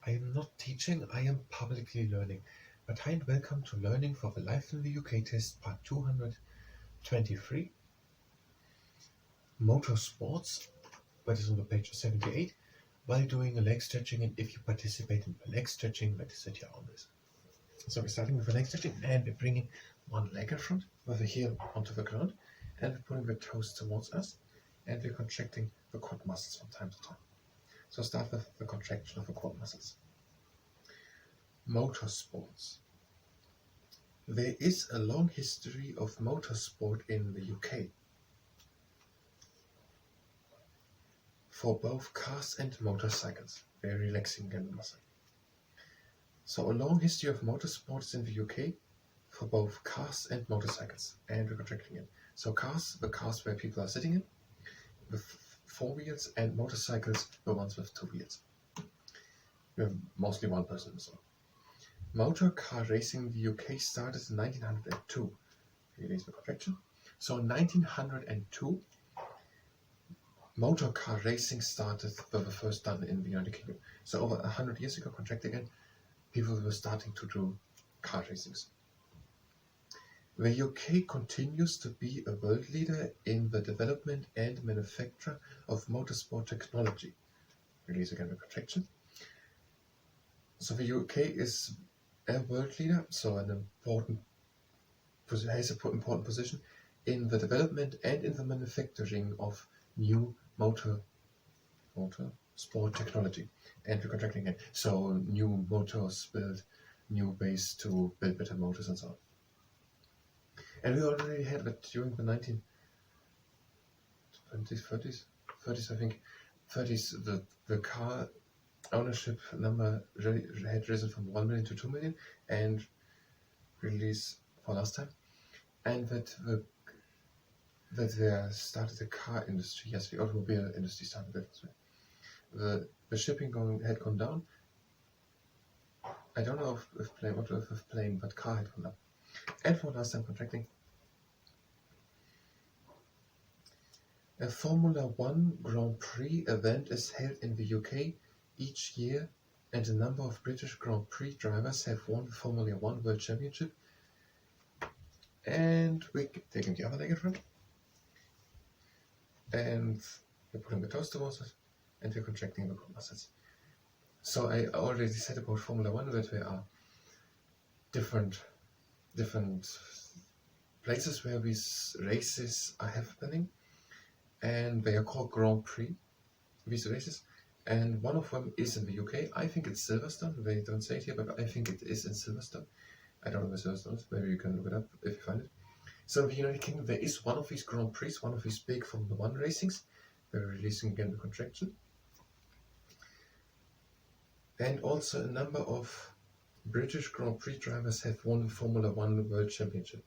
I am not teaching, I am publicly learning. But hi and welcome to Learning for the Life in the UK test part 223. Motorsports, that is on the page 78, while doing a leg stretching, and if you participate in the leg stretching, that is at your own risk. So we're starting with the leg stretching, and we're bringing one leg in front with the heel onto the ground, and we're pulling the toes towards us, and we're contracting the quad muscles from time to time. So start with the contraction of the quad muscles. Motorsports. There is a long history of motorsport in the UK for both cars and motorcycles. Very relaxing again, I must say. So a long history of motorsports in the UK for both cars and motorcycles, and we're contracting it. So cars, the cars where people are sitting in, with 4 wheels, and motorcycles, the ones with 2 wheels. We have mostly one person as well. Motor car racing in the UK started in 1902. Release the contraction. So in 1902, motor car racing started, were the first done in the United Kingdom. So over 100 years ago, contract again, people were starting to do car racings. The UK continues to be a world leader in the development and manufacture of motorsport technology. Release again the contraction. So the UK is a world leader, so has an important position in the development and in the manufacturing of new motor sport technology. And we're contracting it. So new motors build new ways to build better motors and so on. And we already had that during the 1920s, 30s, I think, 30s, the car ownership number had risen from 1 million to 2 million, and release for last time, and that there started the car industry. Yes, the automobile industry started that as well. The shipping had gone down. I don't know if plane, but car had gone up. And for last time contracting, a Formula 1 Grand Prix event is held in the UK each year, and a number of British Grand Prix drivers have won the Formula 1 World Championship. And we're taking the other leg in front, and we're putting the toes towards us, and we're contracting the quad muscles. So I already said about Formula 1 that there are different places where these races are happening, and they are called Grand Prix, these races, and one of them is in the UK. I think it's Silverstone. They don't say it here, but I think it is in Silverstone. I don't know where Silverstone is. Maybe you can look it up if you find it. So in the United Kingdom, there is one of these Grand Prix, one of these big Formula 1 racings. They're releasing again the contraction. And also a number of British Grand Prix drivers have won the Formula 1 World Championship.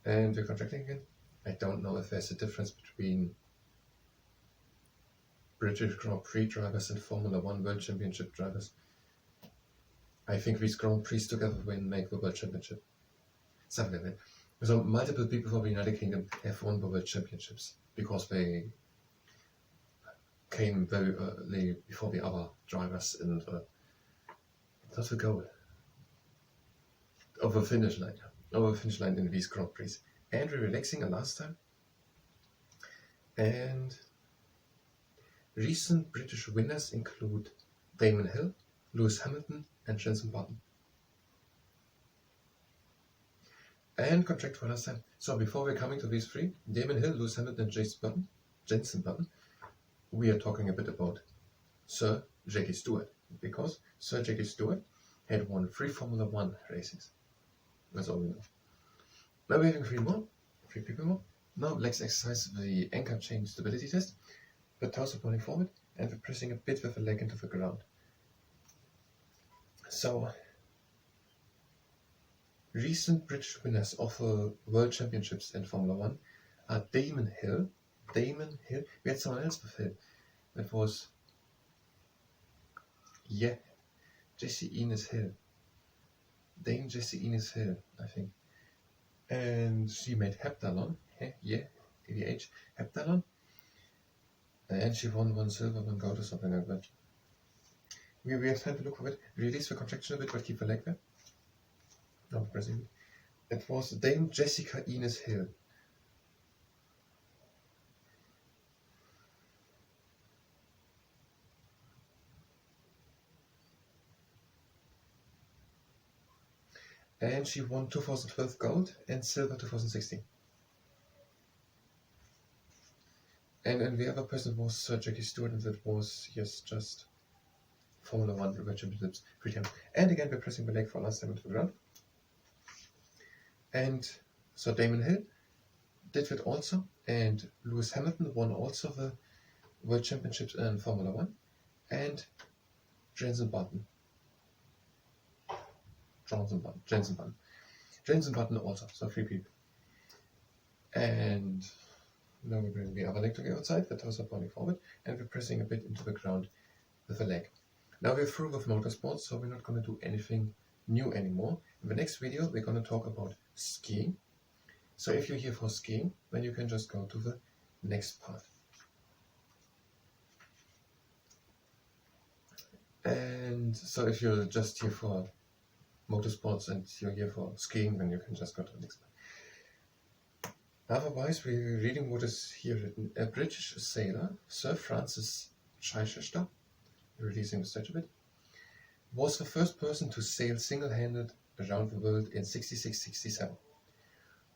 And we're contracting again. I don't know if there's a difference between British Grand Prix drivers and Formula 1 World Championship drivers. I think these Grand Prix together will make the World Championship. Something like that. So multiple people from the United Kingdom have won the World Championships because they came very early before the other drivers and that's the goal. Over the finish line in these Grand Prix. And we're relaxing a last time. And recent British winners include Damon Hill, Lewis Hamilton, and Jenson Button. And contract for last time. So before we're coming to these three, Damon Hill, Lewis Hamilton, and Jenson Button, we are talking a bit about Sir Jackie Stewart, because Sir Jackie Stewart had won 3 Formula 1 races. That's all we know. Now we're having 3 people more. Now let's exercise the anchor chain stability test. The toes are pointing forward, and we're pressing a bit with the leg into the ground. So, recent British winners of the World Championships in Formula 1 are Damon Hill. We had someone else with Hill. That was, Jessie Ines Hill. Dame Jessie Ines Hill, I think. And she made heptathlon. ADH, heptathlon. And she won 1 silver, 1 gold or something like that. We have time to look for it. Release the contraction of it, but keep the leg there. Now pressing it. It was Dame Jessica Ines Hill. And she won 2012 gold and silver 2016. And the other person was Sir Jackie Stewart, and that was, yes, just Formula 1 World Championships 3 times. And again, we're pressing the leg for last time into the ground. And so Damon Hill did that also, and Lewis Hamilton won also the World Championships in Formula 1, and Jensen Button also, so 3 people. And now we bring the other leg to the outside, the toes are pointing forward, and we're pressing a bit into the ground with the leg. Now we're through with motorsports, so we're not going to do anything new anymore. In the next video, we're going to talk about skiing. So if you're here for skiing, then you can just go to the next part. And so if you're just here for motorsports and you're here for skiing, then you can just go to the next part. Otherwise, we're reading what is here written. A British sailor, Sir Francis Chichester, releasing the statue bit, was the first person to sail single-handed around the world in 66-67.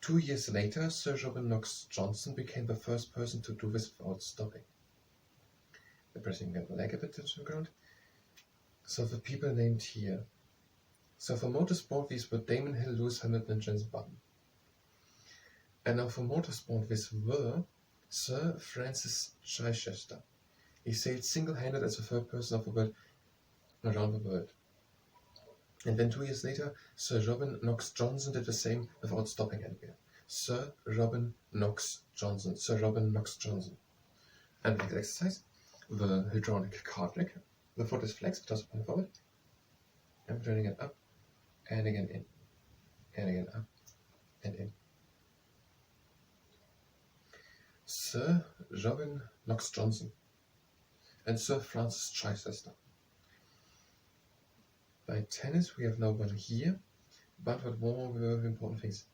2 years later, Sir Robin Knox Johnson became the first person to do this without stopping. We're pressing the leg a bit to the ground. So the people named here. So for motorsport, these were Damon Hill, Lewis Hamilton, and Jensen Button. And now for motorsport, these were Sir Francis Chichester. He sailed single-handed as the third person of the world around the world. And then 2 years later, Sir Robin Knox Johnson did the same without stopping anywhere. Sir Robin Knox Johnson. Sir Robin Knox Johnson. And the next exercise, the hydraulic cart leg. The foot is flexed, toes point forward. And turning it up, and again in. And again up, and in. Sir Robin Knox Johnson and Sir Francis Chichester. By tennis, we have no one here, but what more were the important things?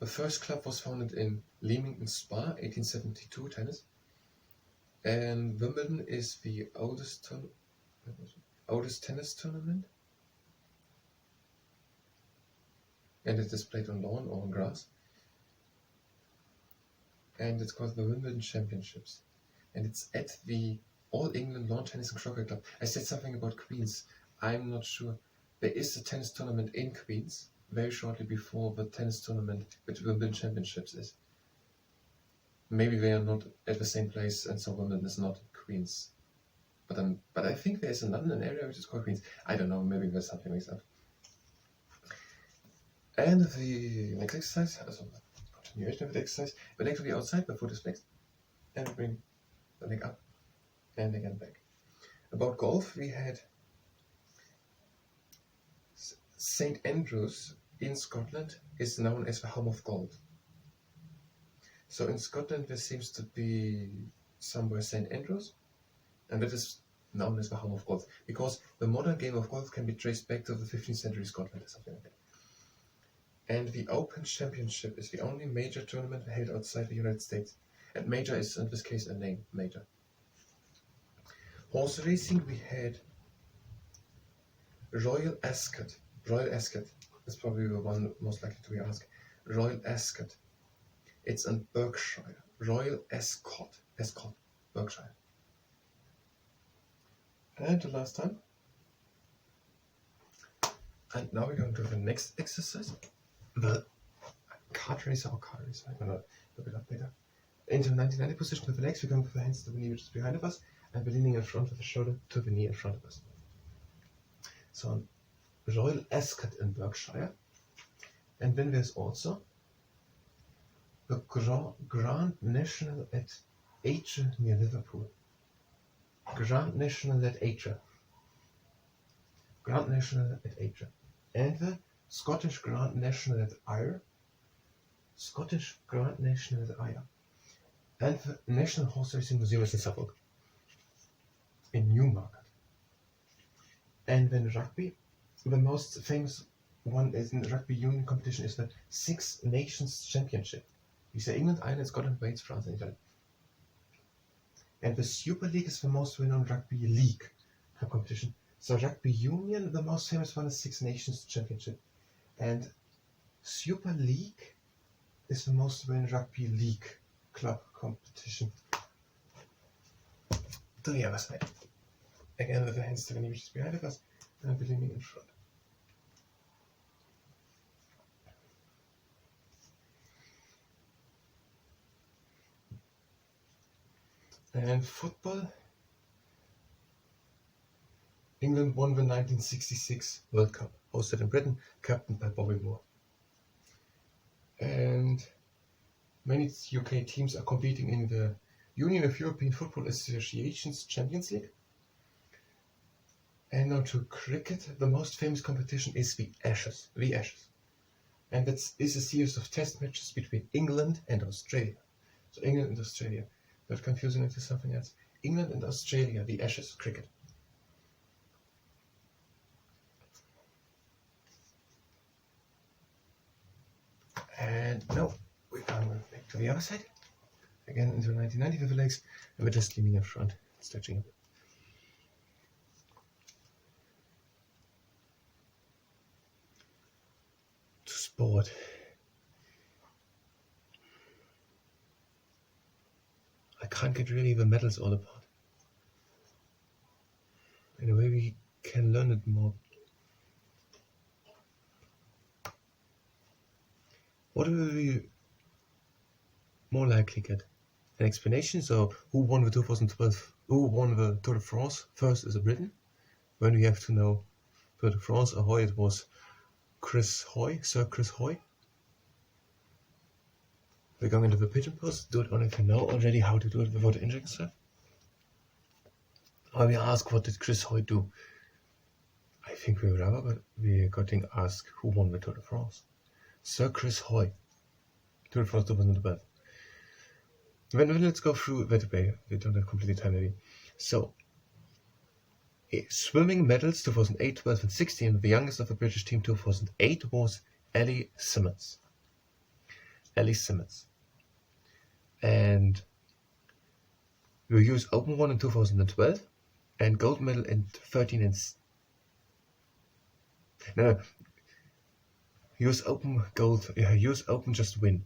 The first club was founded in Leamington Spa, 1872 tennis, and Wimbledon is the oldest tennis tournament, and it is played on lawn or on grass, and it's called the Wimbledon Championships, and it's at the All England Lawn Tennis and Croquet Club. I said something about Queens. I'm not sure. There is a tennis tournament in Queens very shortly before the tennis tournament which Wimbledon Championships is. Maybe they are not at the same place, and so Wimbledon is not Queens. But I think there's in London an area which is called Queens. I don't know, maybe there's something mixed up. And the next exercise, also continuation of the exercise, the leg to the outside, the foot is flexed, and bring the leg up, and again back. About golf, we had St. Andrews in Scotland is known as the home of gold. So in Scotland there seems to be somewhere St. Andrews, and that is known as the home of golf, because the modern game of golf can be traced back to the 15th century Scotland or something like that. And the Open Championship is the only major tournament held outside the United States. And major is in this case a name, major. Horse racing, we had Royal Ascot. Royal Ascot is probably the one most likely to be asked. Royal Ascot. It's in Berkshire. Royal Ascot. Ascot, Berkshire. And the last time. And now we're going to the next exercise. The kart racer or car racer. I'm going to look it up later. Into 90-90 position with the legs. We're going with the hands to the knee which is behind of us. And we're leaning in front with the shoulder to the knee in front of us. So Royal Ascot in Berkshire. And then there's also the Grand National at Aitre near Liverpool. Grand National at Aitre. Grand National at Aitre. And the Scottish Grand National at Ayr. Scottish Grand National at Ayr. And the National Horse Racing Museum is in Suffolk. In Newmarket. And then rugby, the most famous one is in rugby union competition is the Six Nations Championship. You say England, Ireland, Scotland, Wales, France, and Italy. And the Super League is the most well-known rugby league competition. So rugby union, the most famous one is Six Nations Championship. And Super League is the most well-known rugby league club competition. To the other side. Again with the hands to the images behind us and the leaning in front. And football, England won the 1966 World Cup, hosted in Britain, captained by Bobby Moore. And many UK teams are competing in the Union of European Football Associations Champions League. And now to cricket, the most famous competition is the Ashes. And that is a series of test matches between England and Australia. So England and Australia. Not confusing into something else. England and Australia, the Ashes cricket. And now we're going back to the other side. Again into 1990 with the legs, and we're just leaning in front, stretching a bit. To sport. I can't get really the medals all apart. In a way we can learn it more. What will we more likely get? An explanation? So who won the 2012? Who won the Tour de France? First is a Briton. When we have to know Tour de France, ahoy, it was Sir Chris Hoy. We're going into the pigeon pose. Do it only if you know already how to do it without injuring yourself. Or we ask, what did Chris Hoy do? I think we were rubber, but we're going to ask who won the Tour de France. Sir Chris Hoy. Tour de France 2012. Let's go through that way. We don't have completely time maybe. So, swimming medals 2008, 12 and 16. The youngest of the British team 2008 was Ellie Simmonds. And we US Open won in 2012 and gold medal in 13 and US Open gold, US Open just win.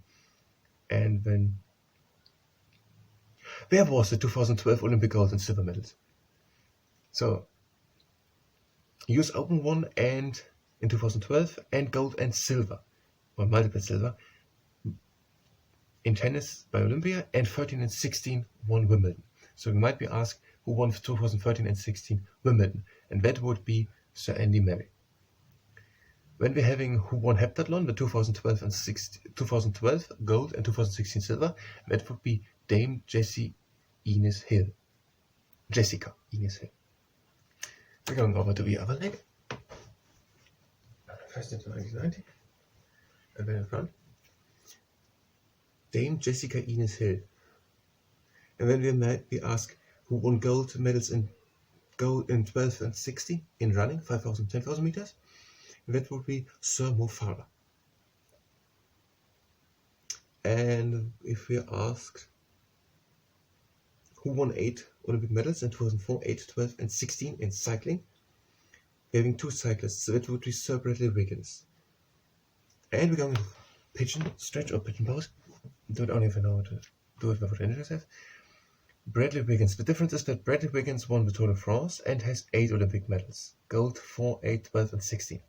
And then where was the 2012 Olympic gold and silver medals? So US Open won and in 2012 and gold and silver, or multiple silver, in tennis by Olympia, and 13 and 16 won Wimbledon. So we might be asked who won 2013 and 16 Wimbledon, and that would be Sir Andy Murray. When we're having who won heptathlon, the 2012 and 2012 gold and 2016 silver, that would be Dame Jessica Ines Hill. We're going over to the other leg. First into 1990, and then in front. Dame Jessica Ines Hill. And then we might be asked who won gold medals in 12 and 16 in running, 5,000, 10,000 meters. That would be Sir Mo Farah. And if we are asked who won 8 Olympic medals in 2004, 8, 12 and 16 in cycling, we're having 2 cyclists, so that would be Sir Bradley Wiggins. And we're going to pigeon stretch or pigeon pose. Don't only if I know how to do it without injuring yourself. Bradley Wiggins. The difference is that Bradley Wiggins won the Tour de France and has 8 Olympic medals. Gold, 4, 8, 12 and 16.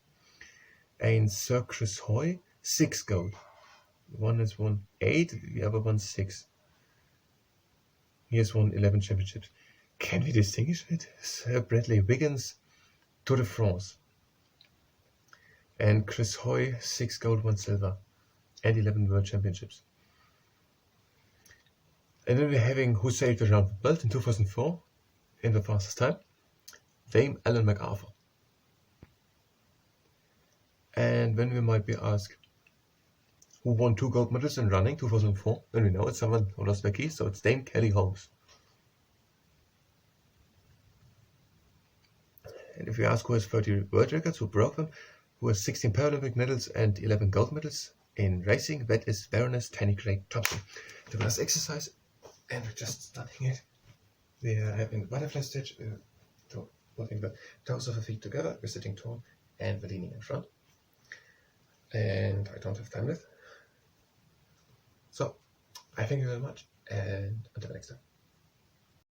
And Sir Chris Hoy, 6 gold. One has won 8, the other one 6. He has won 11 championships. Can we distinguish it? Sir Bradley Wiggins, Tour de France. And Chris Hoy, 6 gold, 1 silver. And 11 world championships. And then we're having who sailed around the world in 2004 in the fastest time. Dame Ellen MacArthur. And then we might be asked who won 2 gold medals in running 2004. And we know it's someone who lost their keys, so it's Dame Kelly Holmes. And if you ask who has 30 world records, who broke them, who has 16 Paralympic medals and 11 gold medals in racing, that is Baroness Tanny Craig Thompson. The last exercise, and we're just starting it. We are having the butterfly stitch, putting the toes of the feet together, we're sitting tall, and we're leaning in front. And I don't have time left. So, I thank you very much, and until next time.